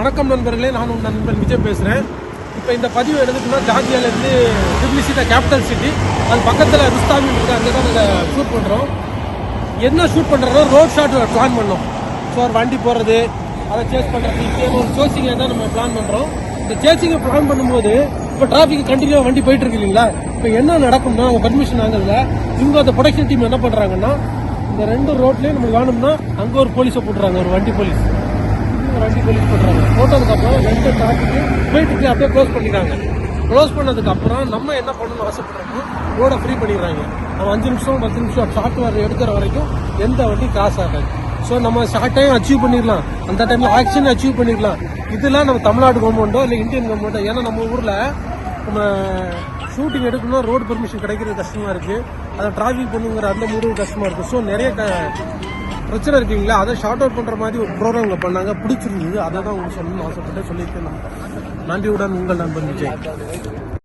வணக்கம் நண்பர்களே, நான் உங்கள் நண்பன் விஜய் பேசுகிறேன். இப்போ இந்த பதிவு எடுத்துக்கிட்டோம்னா ஜார்ஜியாவிலேருந்து டிப்ளிசிட்டா கேபிட்டல் சிட்டி, அது பக்கத்தில் ருஸ்தாமி இருக்குது, அங்கே தான் நாங்கள் ஷூட் பண்ணுறோம். என்ன ஷூட் பண்ணுறோன்னா ரோட் ஷாட் பிளான் பண்ணோம். ஸோ ஒரு வண்டி போகிறது, அதை சேஸ் பண்ணுறது, ஒரு சேசிங்கை தான் நம்ம பிளான் பண்ணுறோம். இந்த சேசிங்கை பிளான் பண்ணும்போது இப்போ டிராஃபிக் கண்டினியூவாக வண்டி போயிட்டு இருக்கு இல்லைங்களா. இப்போ என்ன நடக்கும்னா அவங்க பர்மிஷன் வாங்கல, இவங்க அந்த ப்ரொடக்ஷன் டீம் என்ன பண்ணுறாங்கன்னா இந்த 2 ரோட்லேயும் நம்மளுக்கு வேணும்னா அங்கே ஒரு போலீஸை போட்டுறாங்க, ஒரு வண்டி போலீஸ் போட்டுறாங்க. போட்டதுக்கப்புறம் 2 டிராஃபிக்கு போயிட்டு அப்படியே க்ளோஸ் பண்ணிடுறாங்க. க்ளோஸ் பண்ணதுக்கப்புறம் நம்ம என்ன பண்ணணும்னு ஆசைப்படுறோமோ ரோடை ஃப்ரீ பண்ணிடுறாங்க. நம்ம 5 நிமிஷம் 10 நிமிஷம் ஷார்ட் எடுக்கிற வரைக்கும் எந்த வண்டி கிராஸ் ஆகாது. ஸோ நம்ம ஷார்ட் டைம் அச்சீவ் பண்ணிடலாம், அந்த டைமில் ஆக்ஷன் அச்சீவ் பண்ணிடலாம். இதெல்லாம் நம்ம தமிழ்நாடு கவர்மெண்ட்டோ இல்லை இந்தியன் கவர்மெண்ட்டோ, ஏன்னா நம்ம ஊரில் நம்ம ஷூட்டிங் எடுக்கணும்னா ரோடு பெர்மிஷன் கிடைக்கிறது கஷ்டமாக இருக்குது, அதை டிராஃபிக் பண்ணுங்கிற அந்த முடிவு கஷ்டமாக இருக்குது. ஸோ நிறைய பிரச்சனை இருக்குங்களா, அதை ஷார்ட் அவுட் பண்ணுற மாதிரி ஒரு ப்ரோக்ராம் பண்ணாங்க, பிடிச்சிருந்தது. அதை தான் உங்களுக்கு சொல்லணும்னு ஆசைப்பட்டு சொல்லியிருக்கேன். நன்றியுடன் உங்கள் நண்பன் விஜய்.